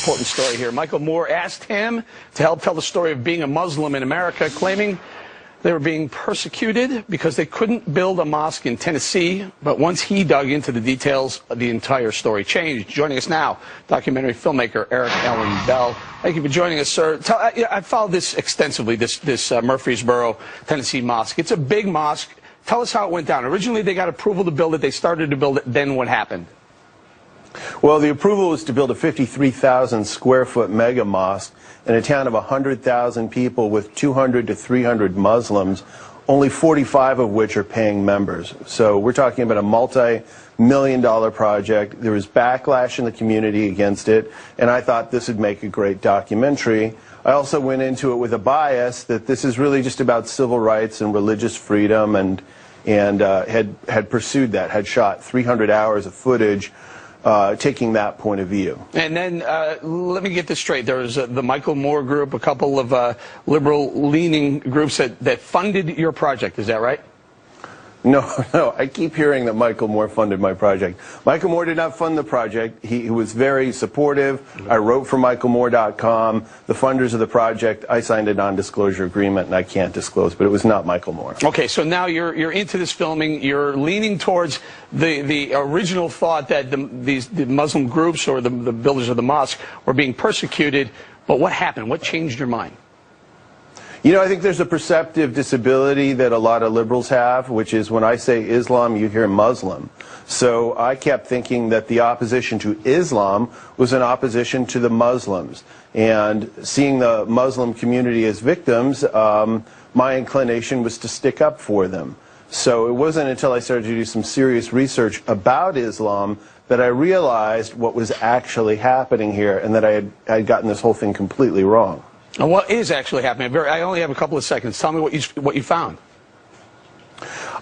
important story here. Michael Moore asked him to help tell the story of being a Muslim in America, claiming they were being persecuted because they couldn't build a mosque in Tennessee. But once he dug into the details, the entire story changed. Joining us now, documentary filmmaker Eric Allen Bell. Thank you for joining us, sir. I followed this extensively, this Murfreesboro, Tennessee mosque. It's a big mosque. Tell us how it went down. Originally, they got approval to build it. They started to build it. Then what happened? Well, the approval was to build a 53,000 square foot mega mosque in a town of 100,000 people with 200 to 300 Muslims, only 45 of which are paying members. So we're talking about a multi-million-dollar project. There was backlash in the community against it, and I thought this would make a great documentary. I also went into it with a bias that this is really just about civil rights and religious freedom, and had pursued that, had shot 300 hours of footage taking that point of view. And then let me get this straight. There was the Michael Moore group, a couple of liberal-leaning groups that funded your project. Is that right? No, I keep hearing that Michael Moore funded my project. Michael Moore did not fund the project. He was very supportive. I wrote for michaelmoore.com. The funders of the project, I signed a non-disclosure agreement, and I can't disclose, but it was not Michael Moore. Okay, so now you're into this filming. You're leaning towards the original thought that the Muslim groups or the builders of the mosque were being persecuted. But what happened? What changed your mind? You know, I think there's a perceptive disability that a lot of liberals have, which is when I say Islam, you hear Muslim. So I kept thinking that the opposition to Islam was an opposition to the Muslims. And seeing the Muslim community as victims, my inclination was to stick up for them. So it wasn't until I started to do some serious research about Islam that I realized what was actually happening here, and that I had gotten this whole thing completely wrong. And what is actually happening? I only have a couple of seconds. Tell me what you found.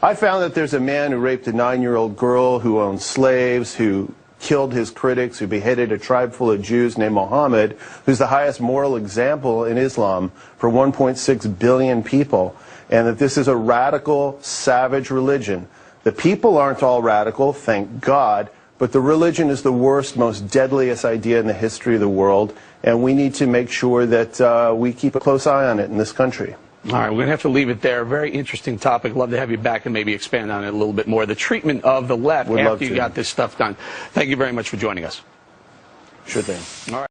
I found that there's a man who raped a 9-year-old girl, who owned slaves, who killed his critics, who beheaded a tribe full of Jews named Muhammad, who's the highest moral example in Islam for 1.6 billion people, and that this is a radical, savage religion. The people aren't all radical, thank God, but the religion is the worst, most deadliest idea in the history of the world, and we need to make sure that we keep a close eye on it in this country. All right, we're going to have to leave it there. Very interesting topic. Love to have you back and maybe expand on it a little bit more. The treatment of the left after you got this stuff done. Thank you very much for joining us. Sure thing. All right.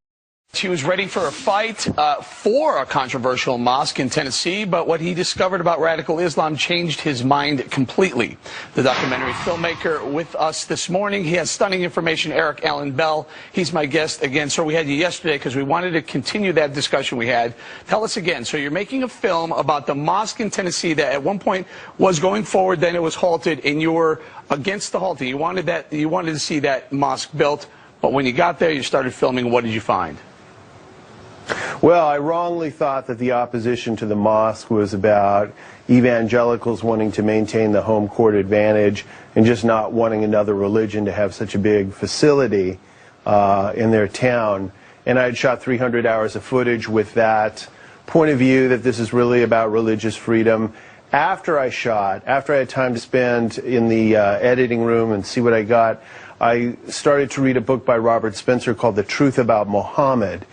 He was ready for a fight for a controversial mosque in Tennessee, but what he discovered about radical Islam changed his mind completely. The documentary filmmaker with us this morning, he has stunning information. Eric Allen Bell, he's my guest again. Sir, we had you yesterday because we wanted to continue that discussion we had. Tell us again. So you're making a film about the mosque in Tennessee that at one point was going forward, then it was halted, and you were against the halting. You wanted to see that mosque built, but when you got there, you started filming. What did you find? Well, I wrongly thought that the opposition to the mosque was about evangelicals wanting to maintain the home court advantage and just not wanting another religion to have such a big facility in their town. And I had shot 300 hours of footage with that point of view, that this is really about religious freedom. After I had time to spend in the editing room and see what I got, I started to read a book by Robert Spencer called The Truth About Muhammad.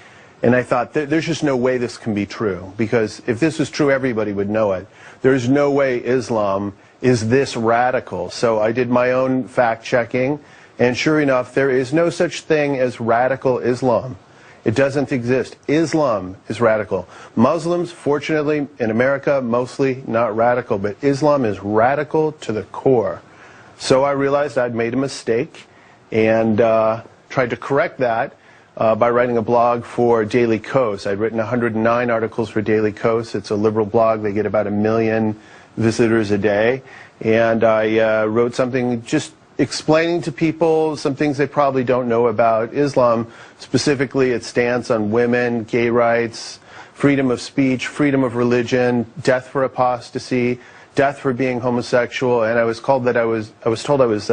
And I thought, there's just no way this can be true, because if this was true, everybody would know it. There's no way Islam is this radical. So I did my own fact-checking, and sure enough, there is no such thing as radical Islam. It doesn't exist. Islam is radical. Muslims, fortunately, in America, mostly not radical, but Islam is radical to the core. So I realized I'd made a mistake and tried to correct that by writing a blog for Daily Kos. I'd written 109 articles for Daily Kos. It's a liberal blog. They get about 1 million visitors a day. And I wrote something just explaining to people some things they probably don't know about Islam, specifically its stance on women, gay rights, freedom of speech, freedom of religion, death for apostasy, death for being homosexual. And I was told I was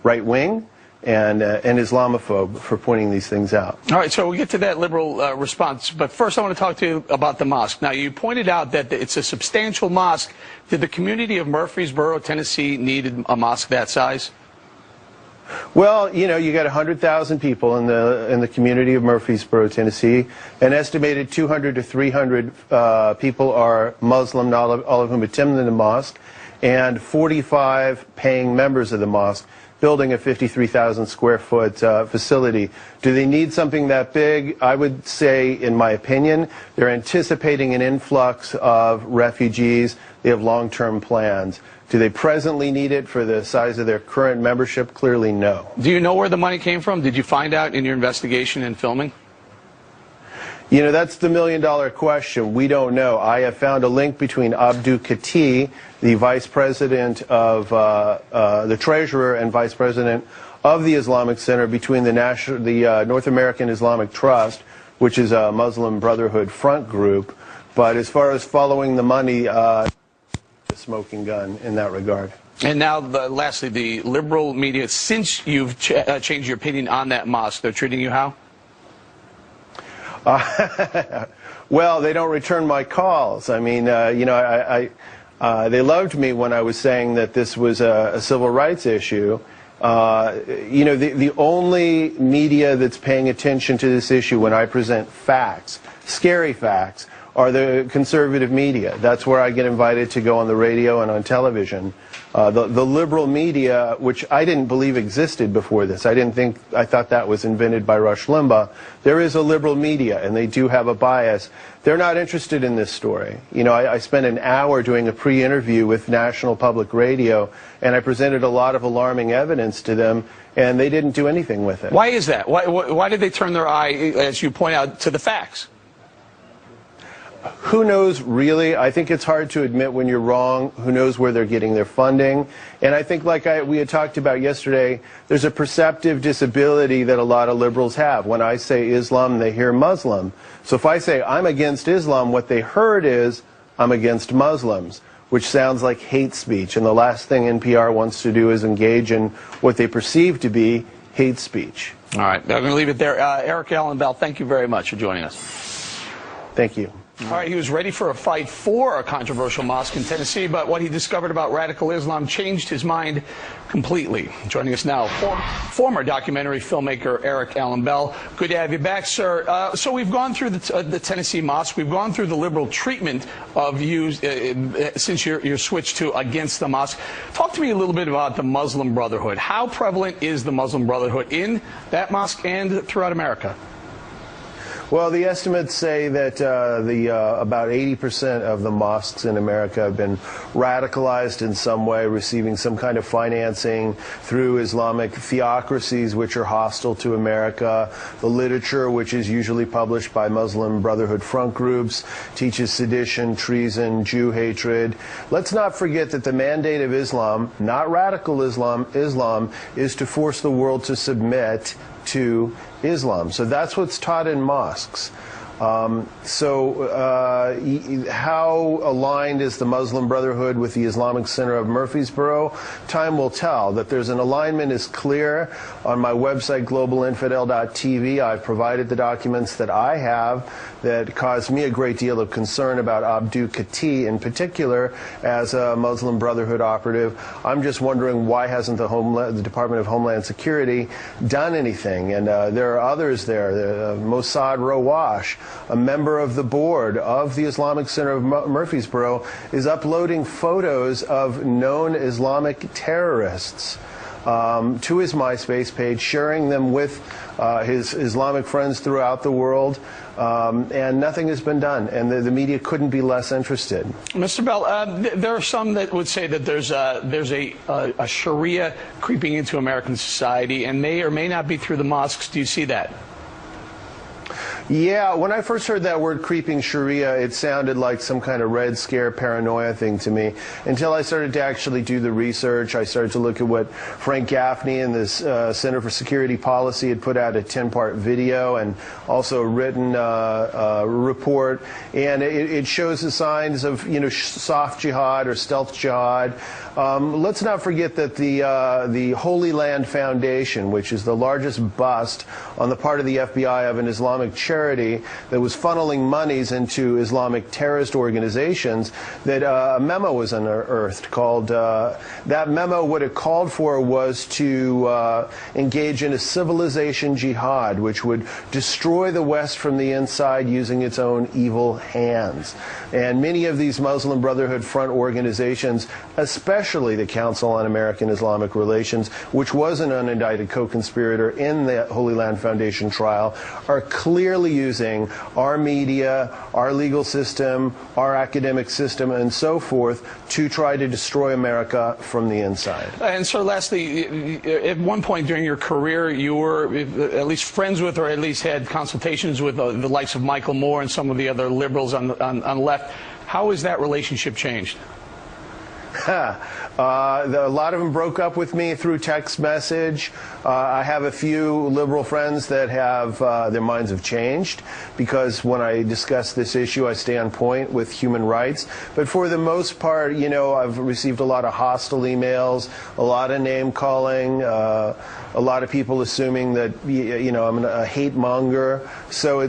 right-wing and an Islamophobe for pointing these things out. All right, so we'll get to that liberal response. But first I want to talk to you about the mosque. Now, you pointed out that it's a substantial mosque. Did the community of Murfreesboro, Tennessee, need a mosque that size? Well, you know, you got 100,000 people in the community of Murfreesboro, Tennessee. An estimated 200 to 300 people are Muslim, all of whom attend the mosque, and 45 paying members of the mosque, building a 53,000 square foot facility. Do they need something that big? I would say, in my opinion, they're anticipating an influx of refugees. They have long-term plans. Do they presently need it for the size of their current membership? Clearly, no. Do you know where the money came from? Did you find out in your investigation and filming? You know, that's the million-dollar question. We don't know. I have found a link between Abdul Kati, the vice president of the treasurer and vice president of the Islamic Center, between the North American Islamic Trust, which is a Muslim Brotherhood front group. But as far as following the money, smoking gun in that regard. And now, lastly, the liberal media, since you've changed your opinion on that mosque, they're treating you how? Well, they don't return my calls. I mean, you know, they loved me when I was saying that this was a civil rights issue. You know, the only media that's paying attention to this issue when I present facts, scary facts, are the conservative media. That's where I get invited to go on the radio and on television. The liberal media, which I didn't believe existed before this, I thought that was invented by Rush Limbaugh. There is a liberal media, and they do have a bias. They're not interested in this story. You know, I spent an hour doing a pre-interview with National Public Radio, and I presented a lot of alarming evidence to them, and they didn't do anything with it. Why is that? Why did they turn their eye, as you point out, to the facts? Who knows, really? I think it's hard to admit when you're wrong. Who knows where they're getting their funding? And I think, like we had talked about yesterday, there's a perceptive disability that a lot of liberals have. When I say Islam, they hear Muslim. So if I say I'm against Islam, what they heard is I'm against Muslims, which sounds like hate speech. And the last thing NPR wants to do is engage in what they perceive to be hate speech. All right, I'm going to leave it there. Eric Allen Bell, thank you very much for joining us. Thank you. All right, he was ready for a fight for a controversial mosque in Tennessee, but what he discovered about radical Islam changed his mind completely. Joining us now, former documentary filmmaker Eric Allen Bell. Good to have you back, sir. So we've gone through the Tennessee mosque. We've gone through the liberal treatment of you since you're switched to against the mosque. Talk to me a little bit about the Muslim Brotherhood. How prevalent is the Muslim Brotherhood in that mosque and throughout America? Well, the estimates say that about 80% of the mosques in America have been radicalized in some way, receiving some kind of financing through Islamic theocracies which are hostile to America. The literature, which is usually published by Muslim Brotherhood front groups, teaches sedition, treason, Jew hatred. Let's not forget that the mandate of Islam, not radical Islam, is to force the world to submit to Islam. So that's what's taught in mosques. How aligned is the Muslim Brotherhood with the Islamic Center of Murfreesboro? Time will tell. That there's an alignment is clear. On my website, globalinfidel.tv, I've provided the documents that I have that caused me a great deal of concern about Abdul Kati in particular as a Muslim Brotherhood operative. I'm just wondering, why hasn't the Department of Homeland Security done anything? And there are others there. Mossad Rawash, a member of the board of the Islamic Center of Murfreesboro, is uploading photos of known Islamic terrorists to his MySpace page, sharing them with his Islamic friends throughout the world, and nothing has been done, and the media couldn't be less interested. Mr. Bell, there are some that would say that there's a Sharia creeping into American society, and may or may not be through the mosques. Do you see that? Yeah, when I first heard that word creeping Sharia, it sounded like some kind of Red Scare paranoia thing to me. Until I started to actually do the research, I started to look at what Frank Gaffney and this Center for Security Policy had put out, a 10-part video and also a written report. And it shows the signs of, you know, soft jihad or stealth jihad. Let's not forget that the Holy Land Foundation, which is the largest bust on the part of the FBI of an Islamic charity, charity that was funneling monies into Islamic terrorist organizations, that a memo was unearthed called, that memo, what it called for was to engage in a civilization jihad, which would destroy the West from the inside using its own evil hands. And many of these Muslim Brotherhood Front organizations, especially the Council on American Islamic Relations, which was an unindicted co-conspirator in the Holy Land Foundation trial, are clearly using our media, our legal system, our academic system, and so forth to try to destroy America from the inside. And so lastly, at one point during your career, you were at least friends with, or at least had consultations with the likes of Michael Moore and some of the other liberals on the left. How has that relationship changed? A lot of them broke up with me through text message. I have a few liberal friends that have their minds have changed, because when I discuss this issue, I stay on point with human rights. But for the most part, you know, I've received a lot of hostile emails, a lot of name calling, a lot of people assuming that, you know, I'm a hate monger. So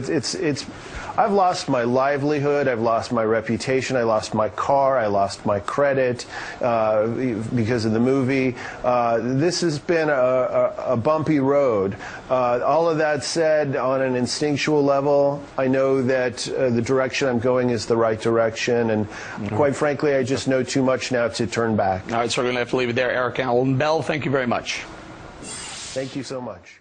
I've lost my livelihood, I've lost my reputation, I lost my car, I lost my credit because of the movie. This has been a bumpy road. All of that said, on an instinctual level, I know that the direction I'm going is the right direction, and quite frankly, I just know too much now to turn back. All right, so we're going to have to leave it there. Eric Allen Bell, thank you very much. Thank you so much.